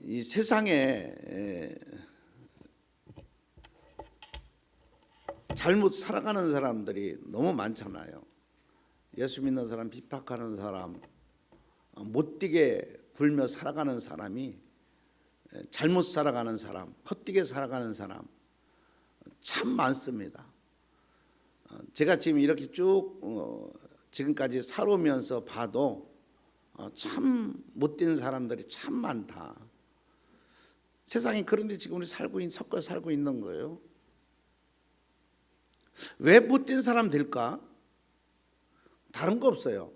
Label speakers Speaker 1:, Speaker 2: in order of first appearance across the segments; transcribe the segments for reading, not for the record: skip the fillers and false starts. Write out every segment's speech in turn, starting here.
Speaker 1: 이 세상에 잘못 살아가는 사람들이 너무 많잖아요. 예수 믿는 사람 핍박하는 사람, 못되게 굴며 살아가는 사람이, 잘못 살아가는 사람, 헛되게 살아가는 사람 참 많습니다. 제가 지금 이렇게 쭉 지금까지 살아오면서 봐도 참 못된 사람들이 참 많다. 세상에 그런데 지금 우리 섞어 살고 있는 거예요. 왜 못된 사람 될까? 다른 거 없어요.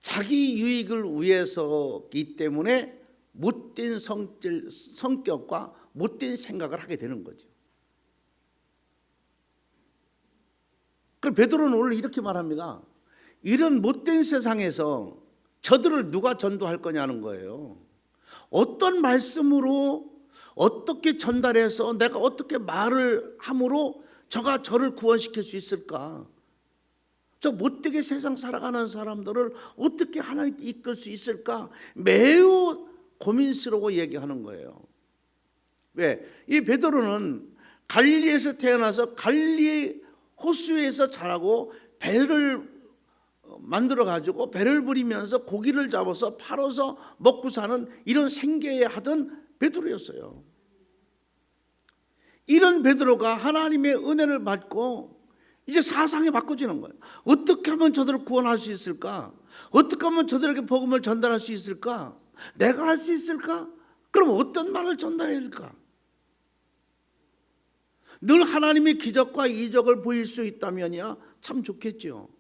Speaker 1: 자기 유익을 위해서이기 때문에 못된 성격과 못된 생각을 하게 되는 거죠. 그럼 베드로는 오늘 이렇게 말합니다. 이런 못된 세상에서 저들을 누가 전도할 거냐는 거예요. 어떤 말씀으로 어떻게 전달해서 내가 어떻게 말을 함으로 저가 저를 구원시킬 수 있을까? 저 못되게 세상 살아가는 사람들을 어떻게 하나님께 이끌 수 있을까? 매우 고민스러워 얘기하는 거예요. 왜? 이 베드로는 갈릴리에서 태어나서 갈릴리 호수에서 자라고 배를 만들어 가지고 배를 부리면서 고기를 잡아서 팔아서 먹고 사는 이런 생계에 하던 베드로였어요. 이런 베드로가 하나님의 은혜를 받고 이제 사상이 바꿔지는 거예요. 어떻게 하면 저들을 구원할 수 있을까? 어떻게 하면 저들에게 복음을 전달할 수 있을까? 내가 할 수 있을까? 그럼 어떤 말을 전달해야 될까? 늘 하나님의 기적과 이적을 보일 수 있다면야 참 좋겠죠.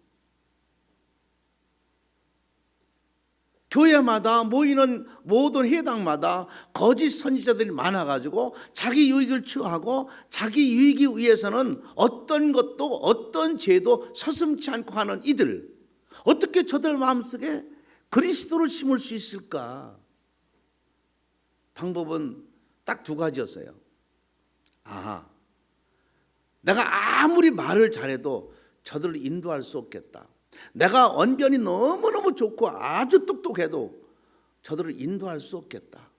Speaker 1: 교회마다 모이는 모든 회당마다 거짓 선지자들이 많아가지고 자기 유익을 추구하고 자기 유익이 위해서는 어떤 것도 어떤 죄도 서슴지 않고 하는 이들, 어떻게 저들 마음속에 그리스도를 심을 수 있을까? 방법은 딱 두 가지였어요. 내가 아무리 말을 잘해도 저들을 인도할 수 없겠다. 내가 언변이 너무너무 좋고 아주 똑똑해도 저들을 인도할 수 없겠다.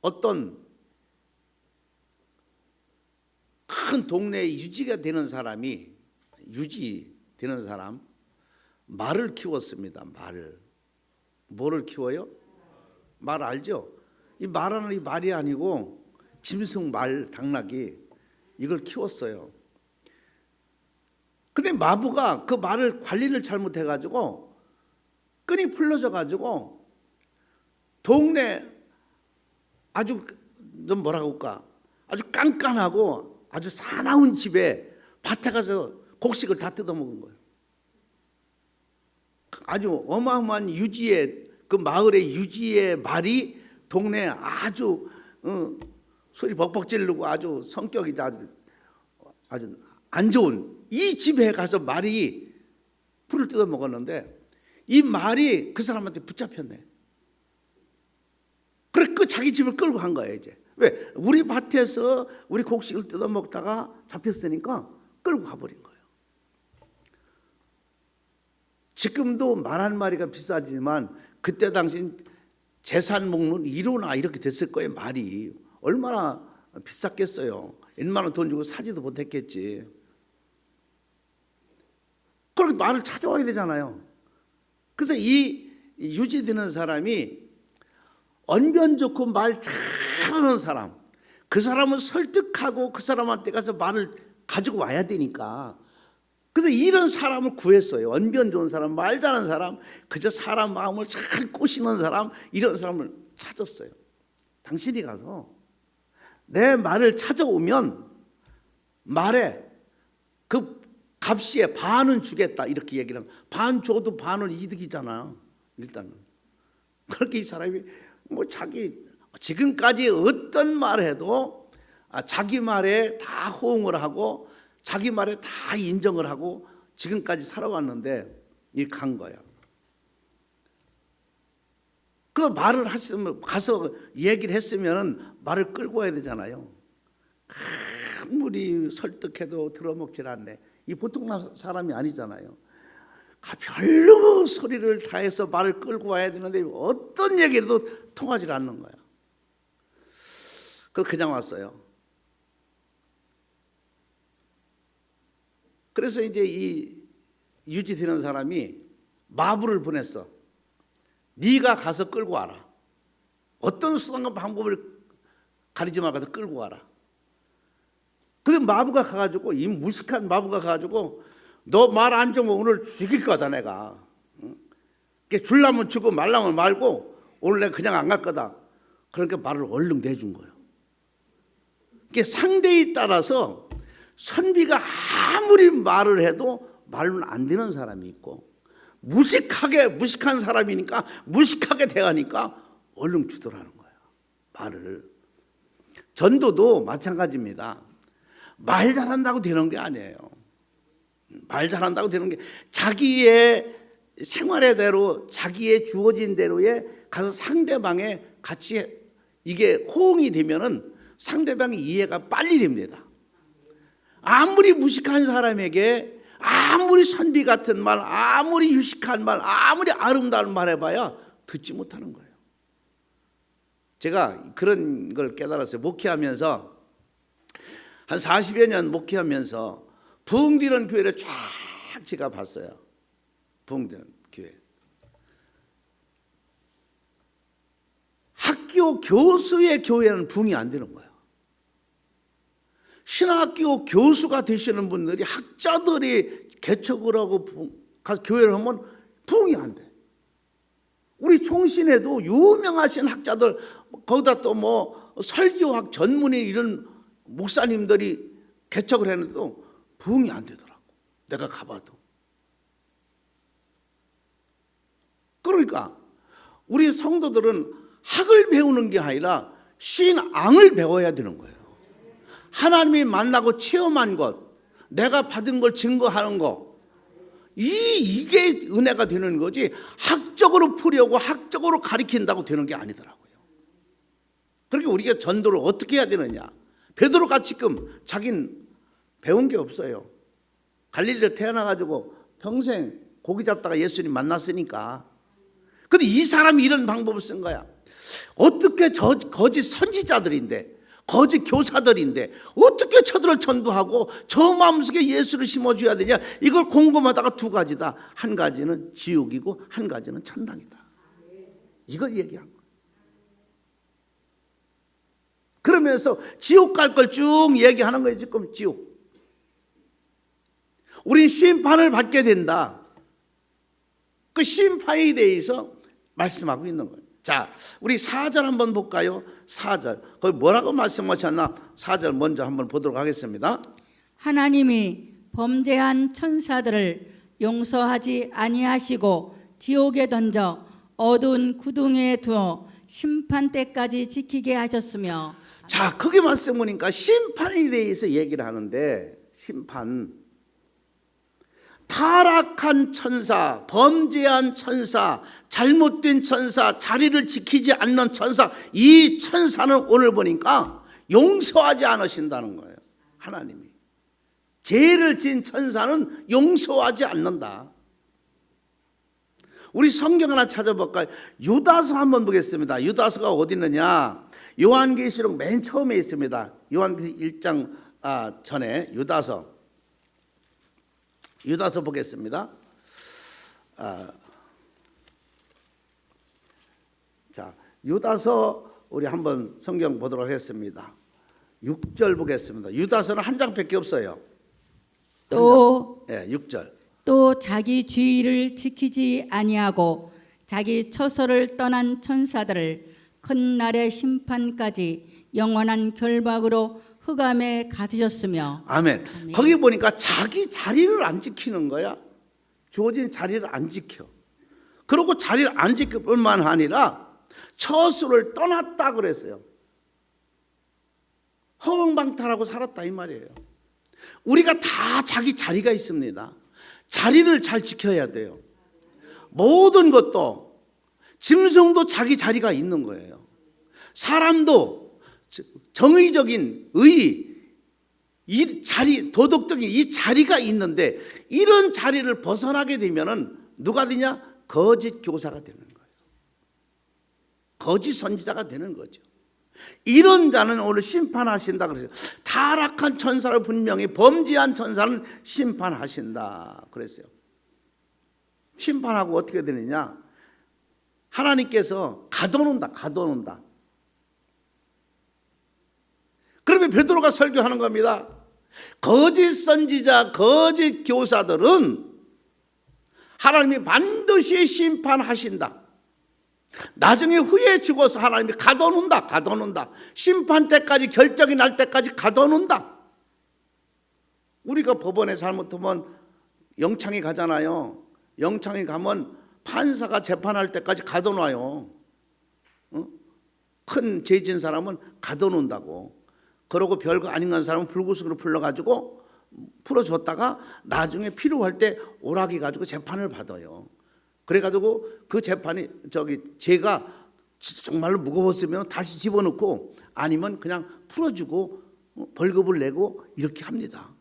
Speaker 1: 어떤 큰 동네에 유지가 되는 사람이 말을 키웠습니다. 말을. 뭐를 키워요? 말 알죠? 이 말하는 이 말이 아니고 짐승 말, 당나귀 이걸 키웠어요. 근데 마부가 그 말을 관리를 잘못해가지고 끈이 풀러져가지고 동네 아주 좀 뭐라고 할까, 아주 깐깐하고 아주 사나운 집에 밭에 가서 곡식을 다 뜯어먹은 거예요. 아주 어마어마한 유지의 그 마을의 유지의 말이 동네에 아주 소리 벅벅 지르고 아주 성격이 아주 안 좋은 이 집에 가서 말이 풀을 뜯어 먹었는데 이 말이 그 사람한테 붙잡혔네. 그래 자기 집을 끌고 간 거예요. 이제 왜? 우리 밭에서 우리 곡식을 뜯어 먹다가 잡혔으니까 끌고 가버린 거예요. 지금도 말 한 마리가 비싸지만 그때 당시 재산 목록 1호나 이렇게 됐을 거예요. 말이 얼마나 비쌌겠어요. 얼마나 돈 주고 사지도 못했겠지. 그렇게 말을 찾아와야 되잖아요. 그래서 이 유지되는 사람이 언변 좋고 말 잘하는 사람, 그 사람을 설득하고 그 사람한테 가서 말을 가지고 와야 되니까 그래서 이런 사람을 구했어요. 언변 좋은 사람, 말 잘하는 사람, 그저 사람 마음을 잘 꼬시는 사람, 이런 사람을 찾았어요. 당신이 가서 내 말을 찾아오면 말에 그 값시에 반은 주겠다 이렇게 얘기를 하면 반 줘도 반은 이득이잖아요. 일단은 그렇게 이 사람이 자기 지금까지 어떤 말을 해도 자기 말에 다 호응을 하고 자기 말에 다 인정을 하고 지금까지 살아왔는데 이 간 거야. 그 말을 했으면 가서 얘기를 했으면 말을 끌고 와야 되잖아요. 아무리 설득해도 들어먹질 않네. 이 보통 사람이 아니잖아요. 별로 소리를 다해서 말을 끌고 와야 되는데 어떤 얘기라도 통하지 않는 거야. 그냥 왔어요. 그래서 이제 이 유지되는 사람이 마부를 보냈어. 네가 가서 끌고 와라. 어떤 수단과 방법을 가리지 말고 가서 끌고 와라. 그래서 마부가 가가지고, 이 무식한 마부가 가가지고, 너 말 안 주면 오늘 죽일 거다 내가. 줄라면 주고 말라면 말고 오늘 내가 그냥 안 갈 거다. 그러니까 말을 얼른 내준 거예요. 상대에 따라서 선비가 아무리 말을 해도 말로는 안 되는 사람이 있고, 무식한 사람이니까 무식하게 대하니까 얼른 주더라는 거예요. 말을. 전도도 마찬가지입니다. 말 잘한다고 되는 게 아니에요. 말 잘한다고 되는 게 자기의 생활의 대로, 자기의 주어진 대로에 가서 상대방의 같이 이게 호응이 되면은 상대방의 이해가 빨리 됩니다. 아무리 무식한 사람에게 아무리 선비 같은 말, 아무리 유식한 말, 아무리 아름다운 말 해봐야 듣지 못하는 거예요. 제가 그런 걸 깨달았어요. 목회하면서 한 40여 년 목회하면서 부흥되는 교회를 쫙 제가 봤어요. 부흥되는 교회. 학교 교수의 교회는 부흥이 안 되는 거예요. 신학교 교수가 되시는 분들이 학자들이 개척을 하고 가서 교회를 하면 부흥이 안 돼. 우리 총신에도 유명하신 학자들, 거기다 또 뭐 설교학 전문의 이런 목사님들이 개척을 했는데도 부흥이 안 되더라고. 내가 가봐도. 그러니까 우리 성도들은 학을 배우는 게 아니라 신앙을 배워야 되는 거예요. 하나님이 만나고 체험한 것, 내가 받은 걸 증거하는 것, 이게 은혜가 되는 거지 학적으로 풀려고 학적으로 가리킨다고 되는 게 아니더라고요. 그러니까 우리가 전도를 어떻게 해야 되느냐. 베드로가 지금 자기는 배운 게 없어요. 갈릴리에 태어나가지고 평생 고기 잡다가 예수님 만났으니까. 근데 이 사람이 이런 방법을 쓴 거야. 어떻게 거짓 선지자들인데, 거짓 교사들인데 어떻게 저들을 전도하고 저 마음속에 예수를 심어줘야 되냐. 이걸 공부하다가 두 가지다. 한 가지는 지옥이고 한 가지는 천당이다. 이걸 얘기한 거야. 그러면서 지옥 갈 걸 쭉 얘기하는 거예요. 지금 지옥. 우린 심판을 받게 된다. 그 심판에 대해서 말씀하고 있는 거예요. 자, 우리 4절 한번 볼까요? 4절. 거기 뭐라고 말씀하셨나? 4절 먼저 한번 보도록 하겠습니다.
Speaker 2: 하나님이 범죄한 천사들을 용서하지 아니하시고 지옥에 던져 어두운 구덩이에 두어 심판 때까지 지키게 하셨으며.
Speaker 1: 자, 거기 말씀 보니까 심판에 대해서 얘기를 하는데, 심판. 타락한 천사, 범죄한 천사, 잘못된 천사, 자리를 지키지 않는 천사, 이 천사는 오늘 보니까 용서하지 않으신다는 거예요. 하나님이. 죄를 지은 천사는 용서하지 않는다. 우리 성경 하나 찾아볼까요? 유다서 한번 보겠습니다. 유다서가 어디 있느냐? 요한계시록 맨 처음에 있습니다. 요한계시록 1장 전에 유다서 보겠습니다. 자, 유다서 우리 한번 성경 보도록 하겠습니다. 6절 보겠습니다. 유다서는 한 장밖에 없어요.
Speaker 2: 또
Speaker 1: 6절.
Speaker 2: 또 자기 주의를 지키지 아니하고 자기 처소를 떠난 천사들을 큰 날의 심판까지 영원한 결박으로 흑암에 가두셨으며.
Speaker 1: 아멘. 거기 보니까 자기 자리를 안 지키는 거야. 주어진 자리를 안 지켜. 그리고 자리를 안 지킬 뿐만 아니라 처소를 떠났다 그랬어요. 허망방탕하고 살았다 이 말이에요. 우리가 다 자기 자리가 있습니다. 자리를 잘 지켜야 돼요. 모든 것도, 짐승도 자기 자리가 있는 거예요. 사람도 정의적인 의, 이 자리, 도덕적인 이 자리가 있는데 이런 자리를 벗어나게 되면은 누가 되냐? 거짓 교사가 되는 거예요. 거짓 선지자가 되는 거죠. 이런 자는 오늘 심판하신다 그래요. 타락한 천사를 분명히 범죄한 천사는 심판하신다 그랬어요. 심판하고 어떻게 되느냐? 하나님께서 가둬놓는다. 그러면 베드로가 설교하는 겁니다. 거짓 선지자, 거짓 교사들은 하나님이 반드시 심판하신다. 나중에 후에 죽어서 하나님이 가둬놓는다. 심판 때까지, 결정이 날 때까지 가둬놓는다. 우리가 법원에 잘못하면 영창에 가잖아요. 영창에 가면 판사가 재판할 때까지 가둬놔요. 큰 죄 지은 사람은 가둬놓는다고. 그러고 별거 아닌 건 사람은 불구속으로 풀러가지고 풀어줬다가 나중에 필요할 때 오락이 가지고 재판을 받아요. 그래가지고 그 재판이 죄가 정말로 무거웠으면 다시 집어넣고 아니면 그냥 풀어주고 벌금을 내고 이렇게 합니다.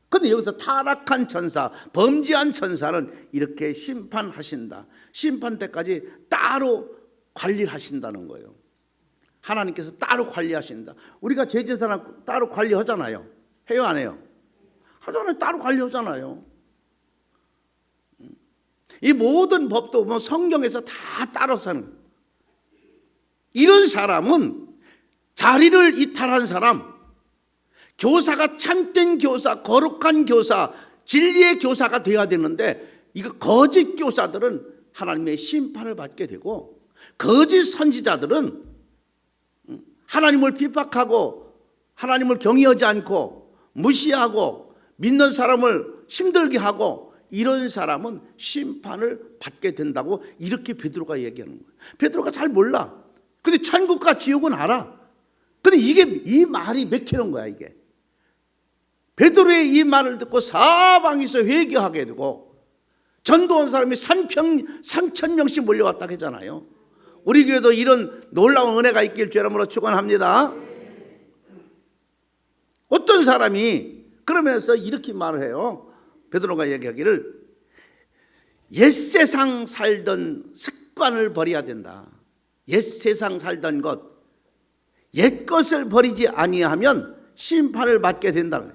Speaker 1: 근데 여기서 타락한 천사, 범죄한 천사는 이렇게 심판하신다. 심판 때까지 따로 관리를 하신다는 거예요. 하나님께서 따로 관리하신다. 우리가 죄진 사람 따로 관리하잖아요. 해요, 안 해요? 하잖아요. 따로 관리하잖아요. 이 모든 법도 뭐 성경에서 다 따로 사는. 이런 사람은 자리를 이탈한 사람, 교사가 참된 교사, 거룩한 교사, 진리의 교사가 되어야 되는데 이거 거짓 교사들은 하나님의 심판을 받게 되고 거짓 선지자들은 하나님을 비박하고 하나님을 경외하지 않고 무시하고 믿는 사람을 힘들게 하고 이런 사람은 심판을 받게 된다고 이렇게 베드로가 얘기하는 거예요. 베드로가 잘 몰라. 근데 천국과 지옥은 알아. 근데 이 말이 맥히는 거야, 이게. 베드로의 이 말을 듣고 사방에서 회개하게 되고 전도한 사람이 3,000명씩 몰려왔다고 했잖아요. 우리 교회도 이런 놀라운 은혜가 있길 주 이름으로 축원합니다. 어떤 사람이 그러면서 이렇게 말을 해요. 베드로가 얘기하기를 옛 세상 살던 습관을 버려야 된다. 옛 세상 살던 것, 옛 것을 버리지 아니하면 심판을 받게 된다.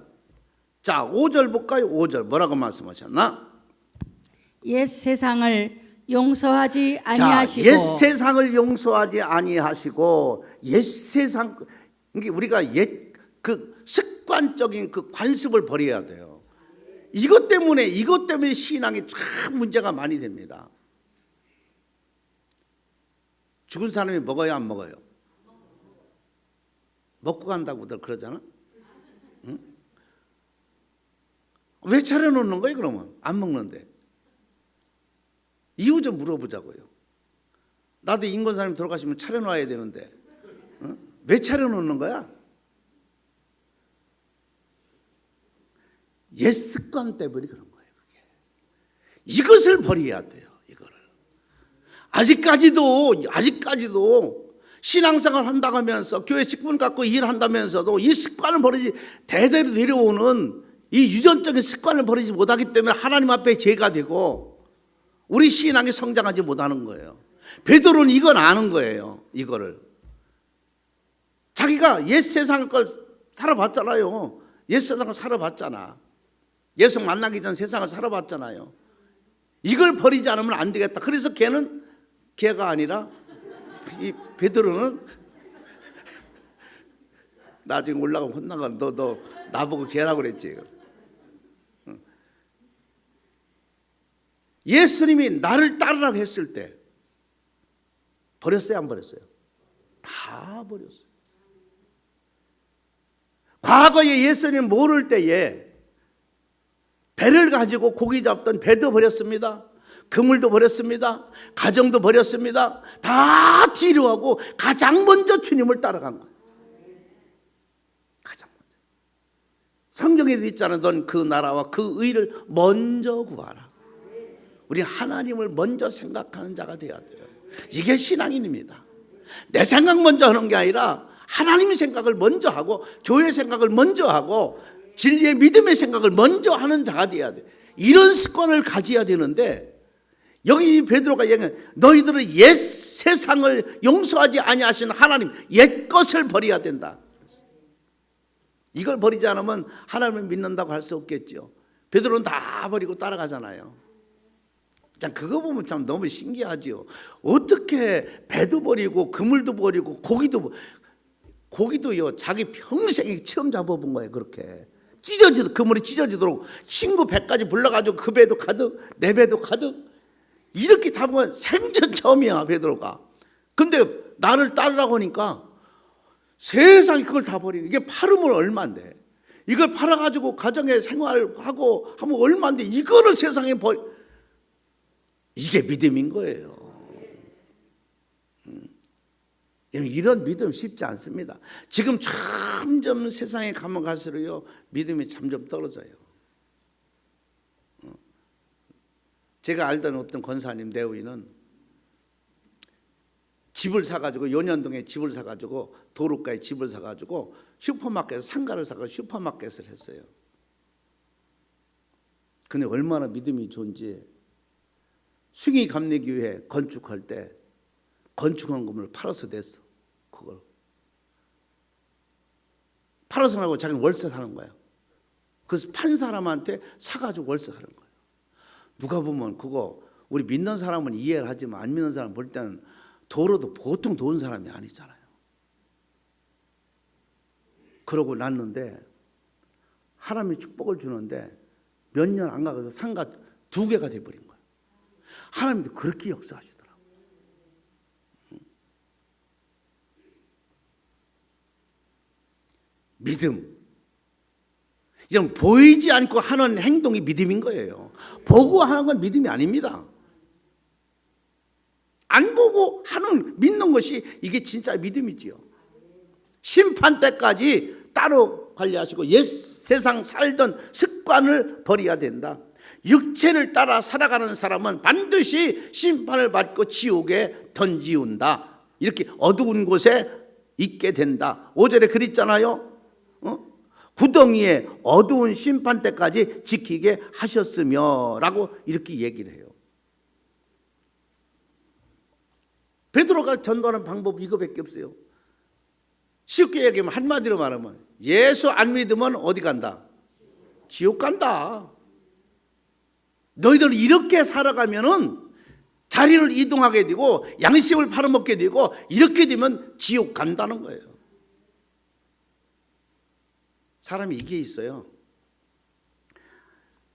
Speaker 1: 자, 5절 볼까요? 5절 뭐라고 말씀하셨나?
Speaker 2: 옛 세상을 용서하지 아니하시고.
Speaker 1: 옛 세상을 용서하지 아니하시고 옛 세상, 우리가 옛 그 습관적인 그 관습을 버려야 돼요. 이것 때문에 신앙이 참 문제가 많이 됩니다. 죽은 사람이 먹어요, 안 먹어요? 먹고 간다고들 그러잖아. 응? 왜 차려놓는 거예요, 그러면? 안 먹는데. 이유 좀 물어보자고요. 나도 인권 사람이 돌아가시면 차려놔야 되는데 왜 차려놓는 거야? 옛 습관 때문에 그런 거예요. 그게. 이것을 버려야 돼요. 이거를. 아직까지도 신앙생활 한다고 하면서 교회 직분 갖고 일한다면서도 이 습관을 버리지, 대대로 내려오는 이 유전적인 습관을 버리지 못하기 때문에 하나님 앞에 죄가 되고 우리 신앙이 성장하지 못하는 거예요. 베드로는 이건 아는 거예요. 이거를. 자기가 옛 세상 걸 살아봤잖아요. 옛 세상을 살아봤잖아. 예수 만나기 전 세상을 살아봤잖아요. 이걸 버리지 않으면 안 되겠다. 그래서 걔가 아니라 이 베드로는 나중에 올라가면 혼나가. 너 나보고 걔라고 그랬지. 예수님이 나를 따르라고 했을 때 버렸어요, 안 버렸어요? 다 버렸어요. 과거에 예수님 모를 때에 배를 가지고 고기 잡던 배도 버렸습니다. 그물도 버렸습니다. 가정도 버렸습니다. 다 뒤로하고 가장 먼저 주님을 따라간 거예요. 가장 먼저. 성경에도 있잖아요. 넌 그 나라와 그 의를 먼저 구하라. 우리 하나님을 먼저 생각하는 자가 되어야 돼요. 이게 신앙인입니다. 내 생각 먼저 하는 게 아니라 하나님의 생각을 먼저 하고 교회 생각을 먼저 하고 진리의 믿음의 생각을 먼저 하는 자가 되어야 돼. 이런 습관을 가져야 되는데 여기 베드로가 얘기해 너희들은 옛 세상을 용서하지 아니하신 하나님 옛 것을 버려야 된다. 이걸 버리지 않으면 하나님을 믿는다고 할 수 없겠죠. 베드로는 다 버리고 따라가잖아요. 참 그거 보면 참 너무 신기하죠. 어떻게 배도 버리고 그물도 버리고 고기도요 자기 평생에 처음 잡아본 거예요. 그렇게 그물이 찢어지도록 친구 배까지 불러가지고 그 배도 가득 내 배도 가득 이렇게 잡으면 생전 처음이야 베드로가. 근데 나를 따르라고 하니까 세상에 그걸 다 버리는 이게 팔으면 얼마인데 이걸 팔아가지고 가정에 생활하고 하면 얼마인데 이거를 세상에 이게 믿음인 거예요. 이런 믿음 쉽지 않습니다. 지금 점점 세상에 가면 갈수록요 믿음이 점점 떨어져요. 제가 알던 어떤 권사님 내우이는 집을 사가지고 연현동에 집을 사가지고 도로가에 집을 사가지고 슈퍼마켓에서 상가를 사가지고 슈퍼마켓을 했어요. 근데 얼마나 믿음이 좋은지 숭이 감리교회 건축할 때 건축한 건물을 팔아서 냈어. 그걸 팔아서 나고 자기는 월세 사는 거야. 그래서 판 사람한테 사가지고 월세 하는 거예요. 누가 보면 그거 우리 믿는 사람은 이해를 하지만 안 믿는 사람 볼 때는 도로도 보통 좋은 사람이 아니잖아요. 그러고 났는데 하나님이 축복을 주는데 몇 년 안 가서 상가 2개가 돼버린 거예요. 하나님도 그렇게 역사하시더라고요. 믿음. 이런 보이지 않고 하는 행동이 믿음인 거예요. 보고 하는 건 믿음이 아닙니다. 안 보고 하는 믿는 것이 이게 진짜 믿음이지요. 심판 때까지 따로 관리하시고 옛 세상 살던 습관을 버려야 된다. 육체를 따라 살아가는 사람은 반드시 심판을 받고 지옥에 던지운다. 이렇게 어두운 곳에 있게 된다. 5절에 그랬잖아요. 구덩이에 어두운 심판 때까지 지키게 하셨으며 라고 이렇게 얘기를 해요. 베드로가 전도하는 방법이 이거밖에 없어요. 쉽게 얘기하면 한마디로 말하면 예수 안 믿으면 어디 간다? 지옥 간다. 너희들 이렇게 살아가면은 자리를 이동하게 되고 양심을 팔아먹게 되고 이렇게 되면 지옥 간다는 거예요. 사람이 이게 있어요.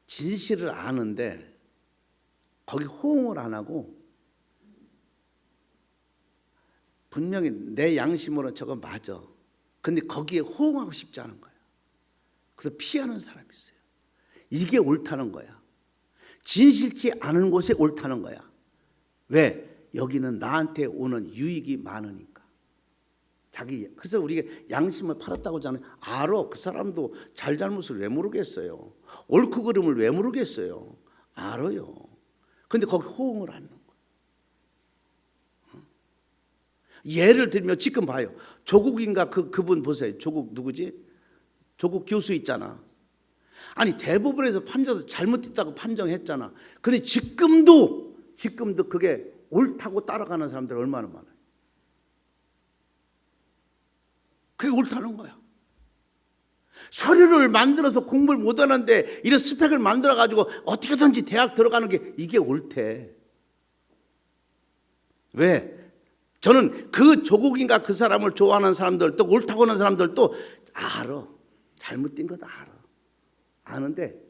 Speaker 1: 진실을 아는데 거기 호응을 안 하고 분명히 내 양심으로는 저거 맞아. 근데 거기에 호응하고 싶지 않은 거야. 그래서 피하는 사람이 있어요. 이게 옳다는 거야. 진실치 않은 곳에 옳다는 거야. 왜? 여기는 나한테 오는 유익이 많으니까. 그래서 우리가 양심을 팔았다고 하잖아요. 알아. 그 사람도 잘잘못을 왜 모르겠어요. 옳고 그름을 왜 모르겠어요. 알아요. 근데 거기 호응을 안 하는 거예요. 예를 들면 지금 봐요. 조국인가 그분 보세요. 조국 누구지? 조국 교수 있잖아. 아니 대법원에서 판사도 잘못했다고 판정했잖아. 근데 지금도 그게 옳다고 따라가는 사람들 얼마나 많아요. 그게 옳다는 거야. 서류를 만들어서 공부를 못하는데 이런 스펙을 만들어가지고 어떻게든지 대학 들어가는 게 이게 옳대. 왜? 저는 그 조국인가 그 사람을 좋아하는 사람들 또 옳다고 하는 사람들도 알아. 잘못된 것도 알아. 아는데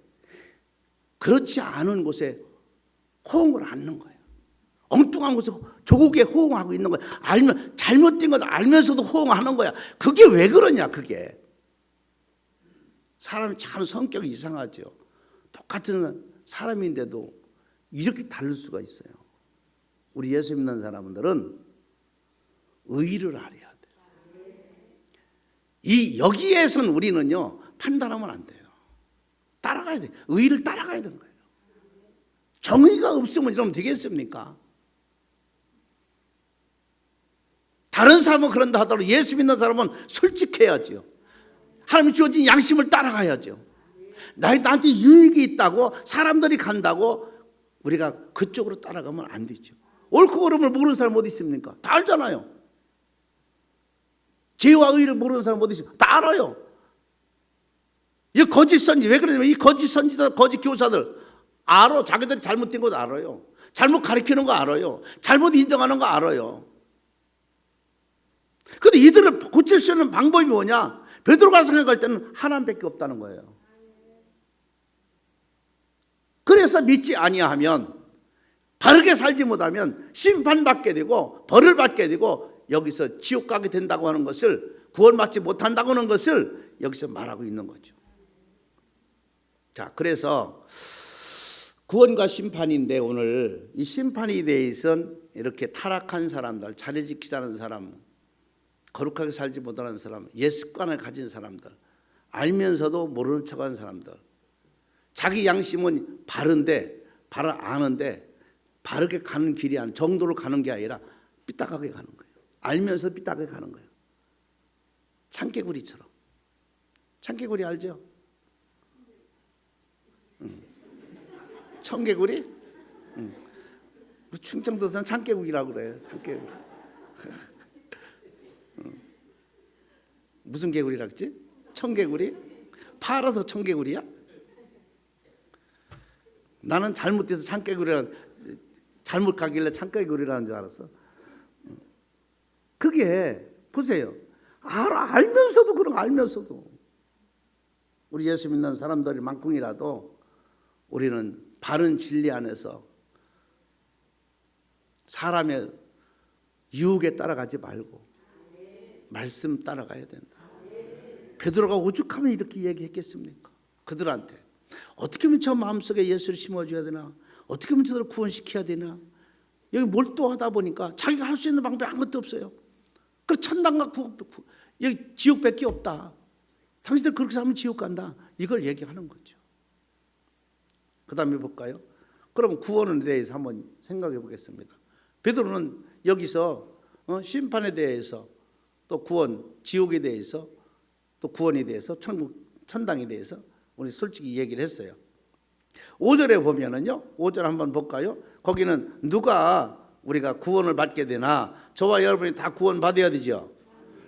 Speaker 1: 그렇지 않은 곳에 호응을 안 하는 거예요. 엉뚱한 곳에 조국에 호응하고 있는 거야. 알면 잘못된 건 알면서도 호응하는 거야. 그게 왜 그러냐 그게. 사람이 참 성격이 이상하죠. 똑같은 사람인데도 이렇게 다를 수가 있어요. 우리 예수 믿는 사람들은 의를 알아야 돼요. 여기에선 우리는요 판단하면 안 돼요. 따라가야 돼요. 의를 따라가야 되는 거예요. 정의가 없으면 이러면 되겠습니까? 다른 사람은 그런다 하더라도 예수 믿는 사람은 솔직해야죠. 하나님 주어진 양심을 따라가야죠. 나한테 유익이 있다고 사람들이 간다고 우리가 그쪽으로 따라가면 안 되죠. 옳고 그름을 모르는 사람 어디 있습니까? 다 알잖아요. 죄와 의를 모르는 사람 어디 있습니까? 다 알아요. 이 거짓 선지, 왜 그러냐면 이 거짓 선지자, 거짓 교사들 알아. 자기들이 잘못된 거 알아요. 잘못 가르치는 거 알아요. 잘못 인정하는 거 알아요. 그런데 이들을 고칠 수 있는 방법이 뭐냐? 베드로가 생각할 때는 하나님밖에 없다는 거예요. 그래서 믿지 아니하면, 바르게 살지 못하면 심판받게 되고 벌을 받게 되고 여기서 지옥 가게 된다고 하는 것을, 구원받지 못한다고 하는 것을 여기서 말하고 있는 거죠. 자, 그래서 구원과 심판인데 오늘 이 심판에 대해서는 이렇게 타락한 사람들, 자리 지키지 않은 사람, 거룩하게 살지 못하는 사람, 옛 습관을 가진 사람들, 알면서도 모르는 척하는 사람들, 자기 양심은 바른데 바로 아는데 바르게 가는 길이 아닌, 정도로 가는 게 아니라 삐딱하게 가는 거예요. 알면서 삐딱하게 가는 거예요. 참깨구리처럼. 참깨구리 알죠? 청개구리? 충청도에서는 참깨구리라고 그래요. 참깨구리. 무슨 개구리라 그랬지? 청개구리? 파라서 청개구리야? 나는 잘못돼서 참깨구리라, 잘못 가길래 참깨구리라는 줄 알았어. 그게 보세요. 알면서도 그런 거 알면서도 우리 예수 믿는 사람들만큼이라도 우리는 바른 진리 안에서 사람의 유혹에 따라가지 말고 말씀 따라가야 된다. 베드로가 오죽하면 이렇게 얘기했겠습니까? 그들한테 어떻게 하면 저 마음속에 예수를 심어줘야 되나? 어떻게 하면 저들을 구원시켜야 되나? 여기 몰두하다 보니까 자기가 할 수 있는 방법이 아무것도 없어요. 그 천당과 여기 지옥밖에 없다. 당신들 그렇게 살면 지옥 간다. 이걸 얘기하는 거죠. 그 다음에 볼까요? 그럼 구원에 대해서 한번 생각해 보겠습니다. 베드로는 여기서 심판에 대해서, 또 구원, 지옥에 대해서, 또 구원에 대해서, 천당에 대해서 우리 솔직히 얘기를 했어요. 5절에 보면은요, 5절 한번 볼까요? 거기는 누가 우리가 구원을 받게 되나? 저와 여러분이 다 구원 받아야 되죠.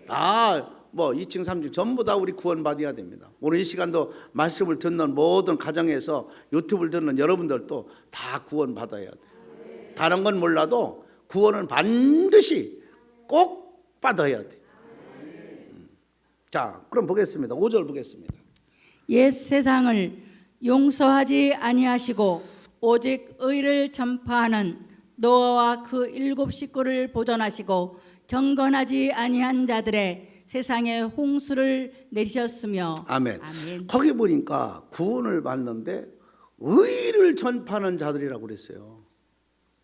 Speaker 1: 다 뭐 2층 3층 전부 다 우리 구원 받아야 됩니다. 오늘 이 시간도 말씀을 듣는 모든 가정에서 유튜브를 듣는 여러분들도 다 구원 받아야 돼요. 다른 건 몰라도 구원은 반드시 꼭 받아야 돼요. 자, 그럼 보겠습니다. 5절 보겠습니다.
Speaker 2: 옛 세상을 용서하지 아니하시고 오직 의를 전파하는 노아와 그 7 식구를 보존하시고 경건하지 아니한 자들의 세상에 홍수를 내리셨으며.
Speaker 1: 아멘.
Speaker 2: 아멘.
Speaker 1: 거기 보니까 구원을 받는데 의를 전파하는 자들이라고 그랬어요.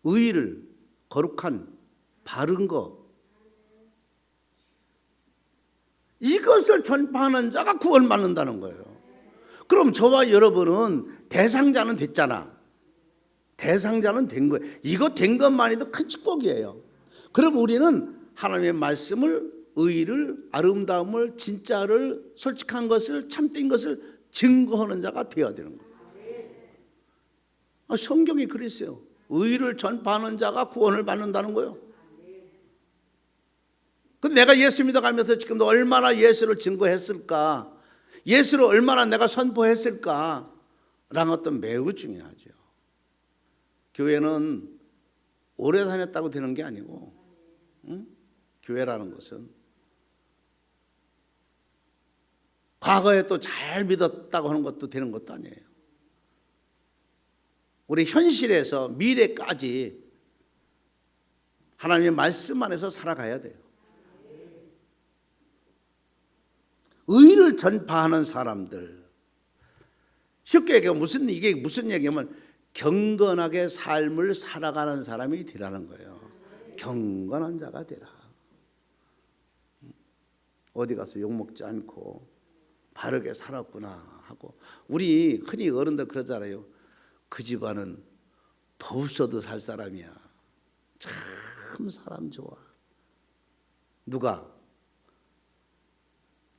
Speaker 1: 의를, 거룩한, 바른 거, 이것을 전파하는 자가 구원받는다는 거예요. 그럼 저와 여러분은 대상자는 됐잖아. 대상자는 된 거예요. 이거 된 것만해도 큰 축복이에요. 그럼 우리는 하나님의 말씀을, 의를, 아름다움을, 진짜를, 솔직한 것을, 참된 것을 증거하는 자가 되어야 되는 거예요. 성경이 그랬어요. 의를 전파하는 자가 구원을 받는다는 거예요. 근데 내가 예수 믿어가면서 지금도 얼마나 예수를 증거했을까, 예수를 얼마나 내가 선포했을까 라는 것도 매우 중요하죠. 교회는 오래 다녔다고 되는 게 아니고, 교회라는 것은 과거에 또 잘 믿었다고 하는 것도 되는 것도 아니에요. 우리 현실에서 미래까지 하나님의 말씀 안에서 살아가야 돼요. 의를 전파하는 사람들, 쉽게 얘기하면 이게 무슨 얘기냐면 경건하게 삶을 살아가는 사람이 되라는 거예요. 경건한 자가 되라. 어디 가서 욕먹지 않고 바르게 살았구나 하고. 우리 흔히 어른들 그러잖아요. 그 집안은 법 없어도 살 사람이야. 참 사람 좋아. 누가?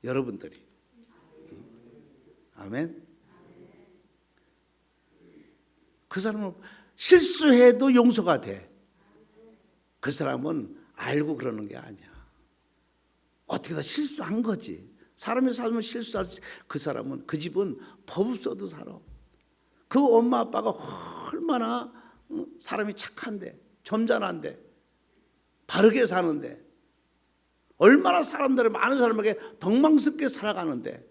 Speaker 1: 여러분들이. 아멘. 그 사람은 실수해도 용서가 돼. 그 사람은 알고 그러는 게 아니야. 어떻게 다 실수한 거지. 사람이 살면 실수할 수. 그 사람은, 그 집은 법 없어도 살아. 그 엄마 아빠가 얼마나 사람이 착한데, 점잖한데, 바르게 사는데, 얼마나 사람들이, 많은 사람에게 덕망스럽게 살아가는데,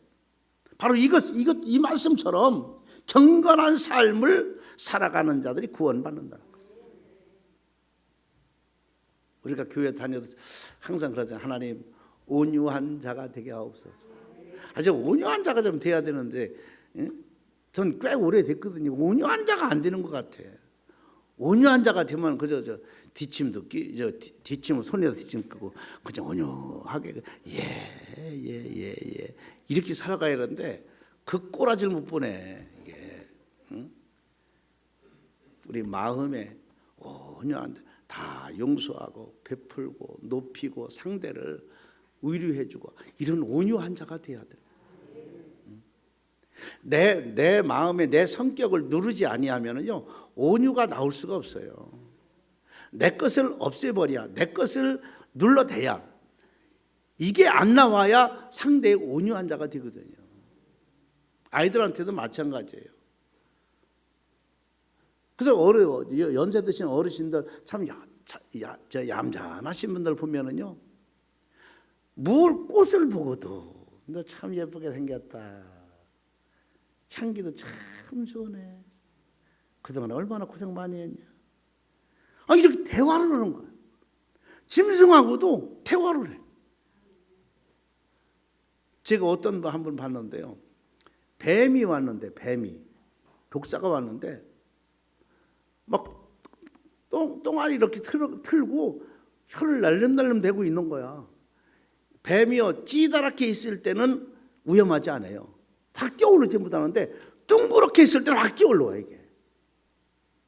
Speaker 1: 바로 이 말씀처럼 경건한 삶을 살아가는 자들이 구원받는다는 거죠. 우리가 교회 다녀도 항상 그러잖아요. 하나님, 온유한 자가 되게 하옵소서. 아주 온유한 자가 좀 돼야 되는데, 전 꽤 오래됐거든요. 온유한 자가 안 되는 것 같아. 온유한 자가 되면 그저 뒷짐도 뒷짐을 손에다 뒷짐 끄고 그냥 온유하게 예 이렇게 살아가야 하는데 그 꼬라지를 못 보네. 이게 우리 마음에 온유한데 다 용서하고 베풀고 높이고 상대를 의류해주고 이런 온유한 자가 돼야 돼. 내 마음에 내 성격을 누르지 아니하면요 온유가 나올 수가 없어요. 내 것을 없애버려야, 내 것을 눌러대야, 이게 안 나와야 상대의 온유한 자가 되거든요. 아이들한테도 마찬가지예요. 그래서 연세 드신 어르신들 참 얌전하신 분들 보면은요, 뭘 꽃을 보고도 너 참 예쁘게 생겼다. 향기도 참 좋네. 그동안 얼마나 고생 많이 했냐. 이렇게 대화를 하는 거예요. 짐승하고도 대화를 해. 제가 어떤 분 한 분 봤는데요. 뱀이 왔는데, 독사가 왔는데, 막 똥알이 이렇게 틀고 혀를 날름날름 대고 있는 거야. 뱀이요, 찌다랗게 있을 때는 위험하지 않아요. 확 뛰어오르지 못하는데 둥그렇게 있을 때는 확 뛰어올라와. 이게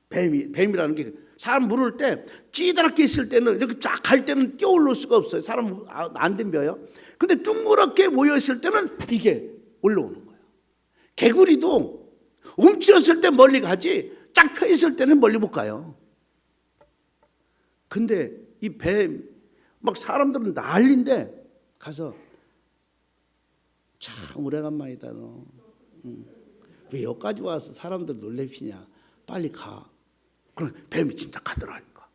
Speaker 1: 뱀이라는 게 사람 물을 때 찌다랗게 있을 때는 이렇게 쫙 갈 때는 뛰어올릴 수가 없어요. 사람 안 덤벼요. 근데 둥그렇게 모여 있을 때는 이게 올라오는 거예요. 개구리도 움츠렸을 때 멀리 가지 쫙 펴 있을 때는 멀리 못 가요. 근데 이 뱀 막 사람들은 난리인데 가서 참 오래간만이다 너. 왜 여기까지 와서 사람들 놀래피냐. 빨리 가. 그럼 뱀이 진짜 가더라니까.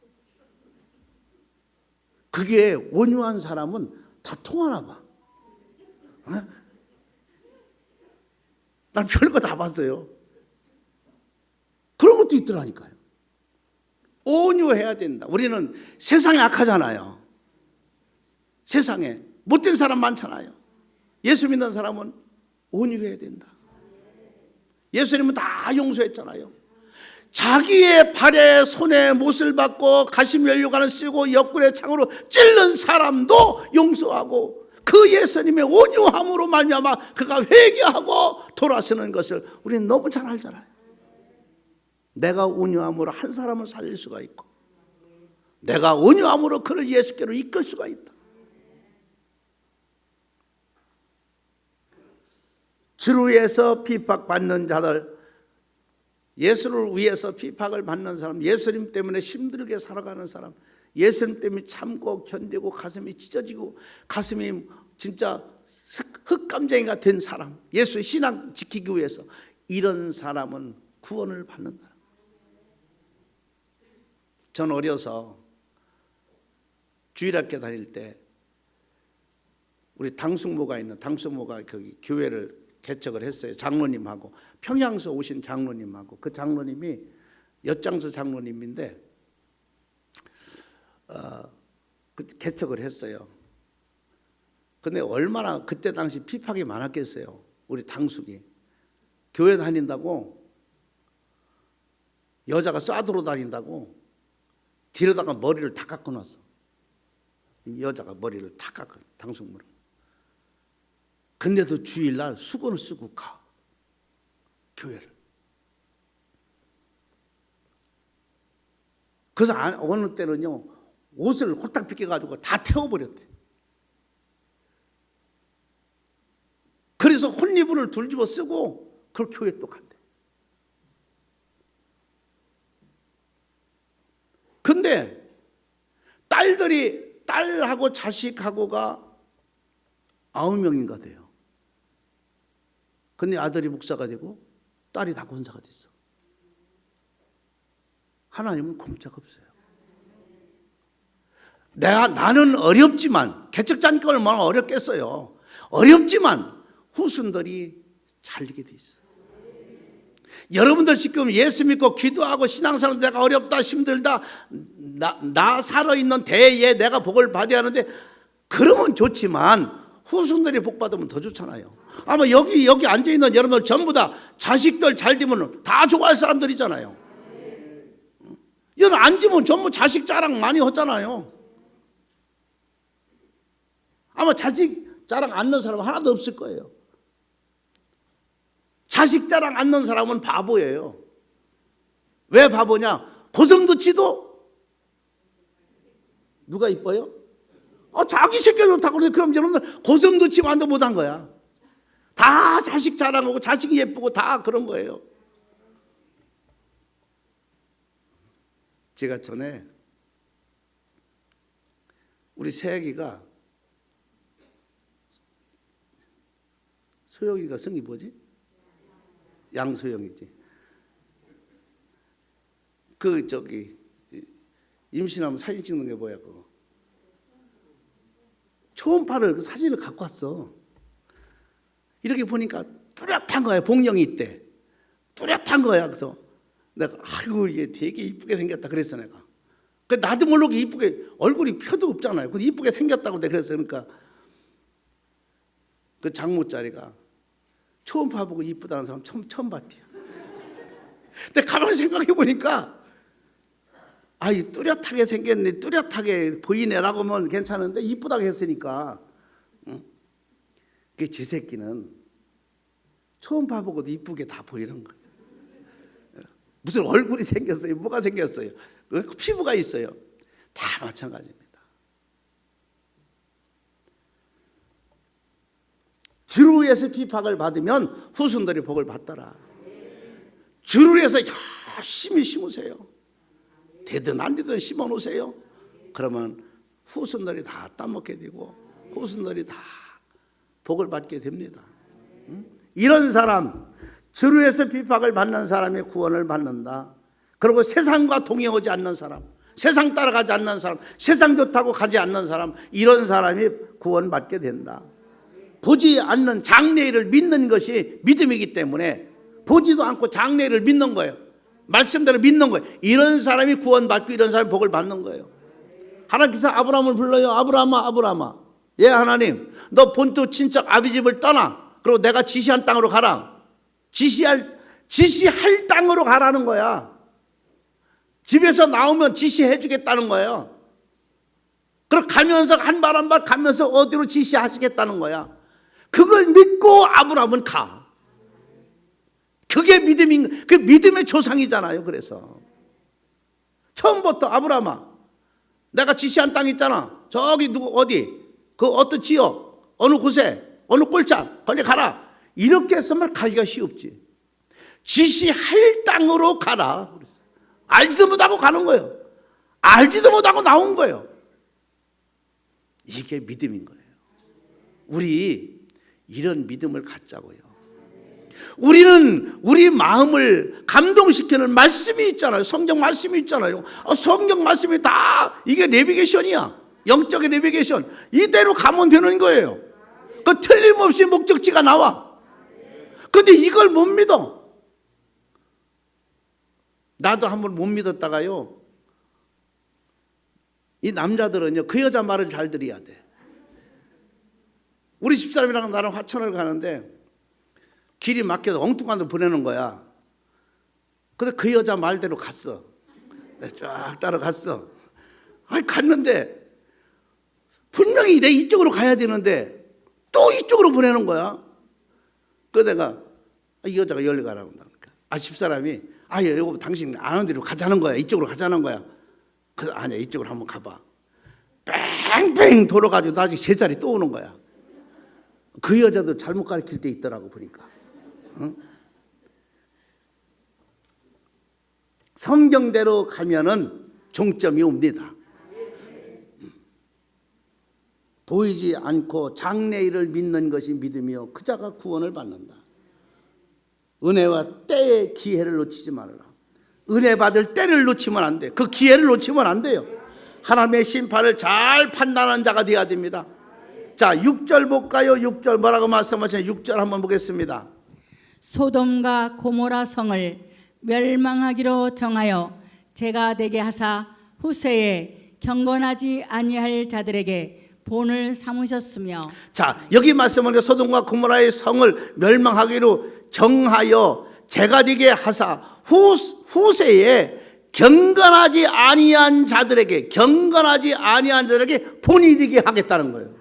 Speaker 1: 그게 온유한 사람은 다 통하나 봐. 난 별거 다 봤어요. 그런 것도 있더라니까요. 온유해야 된다. 우리는 세상에 악하잖아요. 세상에 못된 사람 많잖아요. 예수 믿는 사람은 온유해야 된다. 예수님은 다 용서했잖아요. 자기의 발에 손에 못을 받고 가시면류관을 쓰고 옆구리에 창으로 찔른 사람도 용서하고 그 예수님의 온유함으로 말미암아 그가 회개하고 돌아서는 것을 우리는 너무 잘 알잖아요. 내가 온유함으로 한 사람을 살릴 수가 있고 내가 온유함으로 그를 예수께로 이끌 수가 있다. 주를 위해서 핍박받는 자들, 예수를 위해서 핍박을 받는 사람, 예수님 때문에 힘들게 살아가는 사람, 예수님 때문에 참고 견디고 가슴이 찢어지고 가슴이 진짜 흙감쟁이가 된 사람, 예수의 신앙 지키기 위해서 이런 사람은 구원을 받는다. 전 어려서 주일학교 다닐 때 우리 당숙모가 거기 교회를 개척을 했어요. 장로님하고 평양서 오신 장로님하고 그 장로님이 엿장수 장로님인데 개척을 했어요. 근데 얼마나 그때 당시 핍박이 많았겠어요. 우리 당숙이 교회 다닌다고 여자가 쏴들어 다닌다고 뒤로다가 머리를 다 깎아놨어. 이 여자가 머리를 다 깎아 당숙모를. 근데도 주일날 수건을 쓰고 가 교회를. 그래서 어느 때는요 옷을 홀딱 벗겨가지고 다 태워버렸대. 그래서 혼리분을 둘집어 쓰고 그걸 교회 또 간대. 근데 딸하고 자식하고가 9명인가 돼요. 근데 아들이 목사가 되고 딸이 다 권사가 됐어. 하나님은 공짜가 없어요. 나는 어렵지만, 개척자니까 얼마나 어렵겠어요. 어렵지만 후손들이 잘리게 돼 있어요. 여러분들 지금 예수 믿고 기도하고 신앙생활 내가 어렵다 힘들다 나 살아있는 대에 내가 복을 받아야 하는데, 그러면 좋지만 후손들이 복 받으면 더 좋잖아요. 아마 여기 앉아있는 여러분들 전부 다 자식들 잘 되면 다 좋아할 사람들이잖아요. 여기 앉으면 전부 자식 자랑 많이 하잖아요. 아마 자식 자랑 안 넣은 사람은 하나도 없을 거예요. 자식 자랑 안 넣은 사람은 바보예요. 왜 바보냐? 고슴도치도 누가 이뻐요? 자기 새끼 좋다고 그러는데, 그럼 여러분들 고슴도치만도 못한 거야. 다 자식 자랑하고 자식이 예쁘고 다 그런 거예요. 제가 전에 우리 새아기가, 소영이가 성이 뭐지? 양소영이지. 임신하면 사진 찍는 게 뭐야 그거. 초음파를 그 사진을 갖고 왔어. 이렇게 보니까 뚜렷한 거야. 복령이 있대. 뚜렷한 거야. 그래서 내가 아이고 이게 되게 이쁘게 생겼다 그랬어 내가. 나도 모르게 이쁘게, 얼굴이 표도 없잖아요. 근데 이쁘게 생겼다고 내가 그랬어. 그러니까 그 장모짜리가 초음파 보고 이쁘다는 사람 처음 봤대요. 근데 가만히 생각해 보니까 이 뚜렷하게 생겼네, 뚜렷하게 보이네라고 하면 괜찮은데 이쁘다고 했으니까, 그게 제 새끼는 초음파 보고도 이쁘게 다 보이는 거예요. 무슨 얼굴이 생겼어요? 뭐가 생겼어요? 피부가 있어요. 다 마찬가지입니다. 주를 위해서 핍박을 받으면 후손들이 복을 받더라. 주를 위해서 열심히 심으세요. 되든 안 되든 심어 놓으세요. 그러면 후손들이 다 따먹게 되고 후손들이 다 복을 받게 됩니다. 이런 사람, 주를 위해서 핍박을 받는 사람이 구원을 받는다. 그리고 세상과 동행하지 않는 사람, 세상 따라가지 않는 사람, 세상 좋다고 가지 않는 사람, 이런 사람이 구원받게 된다. 보지 않는 장래일을 믿는 것이 믿음이기 때문에 보지도 않고 장래일을 믿는 거예요. 말씀대로 믿는 거예요. 이런 사람이 구원받고 이런 사람이 복을 받는 거예요. 하나님께서 아브라함을 불러요. 아브라함아. 예, 하나님, 너 본토 친척 아비 집을 떠나. 그리고 내가 지시한 땅으로 가라. 지시할 땅으로 가라는 거야. 집에서 나오면 지시해 주겠다는 거예요. 그리고 가면서 한 발 한 발 가면서 어디로 지시하시겠다는 거야. 그걸 믿고 아브라함은 가. 그게 그 믿음의 조상이잖아요. 그래서 처음부터 아브라함아, 내가 지시한 땅 있잖아. 저기 어디 그 어떤 지역 어느 곳에 어느 꼴짝 거기 가라. 이렇게 했으면 가기가 쉽지. 지시할 땅으로 가라. 알지도 못하고 가는 거예요. 알지도 못하고 나온 거예요. 이게 믿음인 거예요. 우리 이런 믿음을 갖자고요. 우리는 우리 마음을 감동시키는 말씀이 있잖아요. 성경 말씀이 있잖아요. 성경 말씀이 다 이게 내비게이션이야. 영적인 내비게이션. 이대로 가면 되는 거예요. 그 틀림없이 목적지가 나와. 근데 이걸 못 믿어. 나도 한번 못 믿었다가요, 이 남자들은요 그 여자 말을 잘 들어야 돼. 우리 집사람이랑 나랑 화천을 가는데 길이 막혀서 엉뚱한 데 보내는 거야. 그래서 그 여자 말대로 갔어. 쫙 따라갔어. 갔는데 분명히 내 이쪽으로 가야 되는데 또 이쪽으로 보내는 거야. 그래서 내가 이 여자가 여기 가라고 한다니까. 집사람이 여보 당신 아는 데로 가자는 거야. 이쪽으로 가자는 거야. 그래서 아니야, 이쪽으로 한번 가봐. 뺑뺑 돌아가지고 나중에 제자리 또 오는 거야. 그 여자도 잘못 가르칠 때 있더라고 보니까. 성경대로 가면은 종점이 옵니다. 보이지 않고 장래일을 믿는 것이 믿음이요 그 자가 구원을 받는다. 은혜와 때의 기회를 놓치지 말아라. 은혜 받을 때를 놓치면 안 돼. 그 기회를 놓치면 안 돼요. 하나님의 심판을 잘 판단하는 자가 되어야 됩니다. 자, 6절 볼까요? 6절 뭐라고 말씀하시나요? 6절 한번 보겠습니다.
Speaker 2: 소돔과 고모라 성을 멸망하기로 정하여 제가 되게 하사 후세에 경건하지 아니할 자들에게 본을 삼으셨으며. 자,
Speaker 1: 여기 말씀하는 소돔과 고모라의 성을 멸망하기로 정하여 제가 되게 하사 후세에 경건하지 아니한 자들에게 본이 되게 하겠다는 거예요.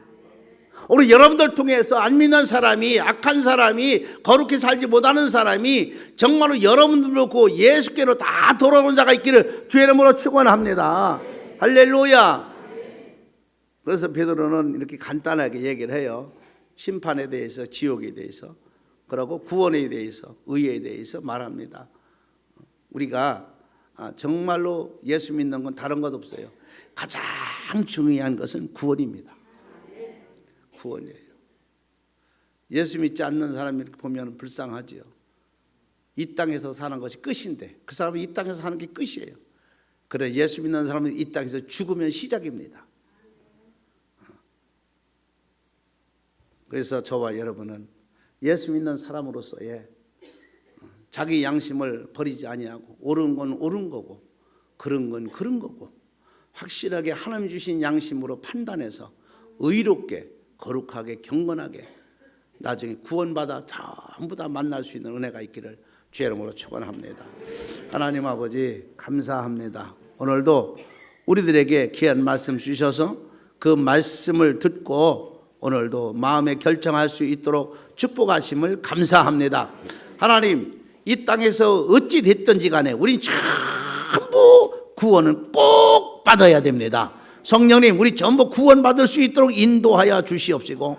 Speaker 1: 우리 여러분들 통해서 안 믿는 사람이, 악한 사람이, 거룩히 살지 못하는 사람이 정말로 여러분들 놓고 예수께로 다 돌아오는 자가 있기를 주의 이름으로 축원합니다. 할렐루야. 그래서 베드로는 이렇게 간단하게 얘기를 해요. 심판에 대해서, 지옥에 대해서, 그리고 구원에 대해서, 의에 대해서 말합니다. 우리가 정말로 예수 믿는 건 다른 것 없어요. 가장 중요한 것은 구원입니다. 구원이에요. 예수 믿지 않는 사람이 이렇게 보면 불쌍하지요. 이 땅에서 사는 것이 끝인데 그 사람은 이 땅에서 사는 게 끝이에요. 그래 예수 믿는 사람은 이 땅에서 죽으면 시작입니다. 그래서 저와 여러분은 예수 믿는 사람으로서의 자기 양심을 버리지 아니하고 옳은 건 옳은 거고 그런 건 그런 거고 확실하게 하나님 주신 양심으로 판단해서 의롭게 거룩하게 경건하게 나중에 구원받아 전부 다 만날 수 있는 은혜가 있기를 주의 이름으로 축원합니다. 하나님 아버지 감사합니다. 오늘도 우리들에게 귀한 말씀 주셔서 그 말씀을 듣고 오늘도 마음에 결정할 수 있도록 축복하심을 감사합니다. 하나님 이 땅에서 어찌 됐든지 간에 우린 전부 구원을 꼭 받아야 됩니다. 성령님 우리 전부 구원받을 수 있도록 인도하여 주시옵시고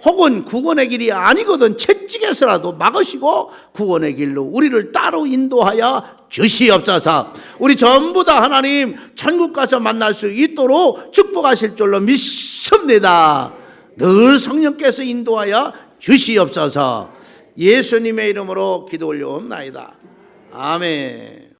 Speaker 1: 혹은 구원의 길이 아니거든 채찍에서라도 막으시고 구원의 길로 우리를 따로 인도하여 주시옵소서. 우리 전부 다 하나님 천국 가서 만날 수 있도록 축복하실 줄로 믿습니다. 늘 성령께서 인도하여 주시옵소서. 예수님의 이름으로 기도 올려옵나이다. 아멘.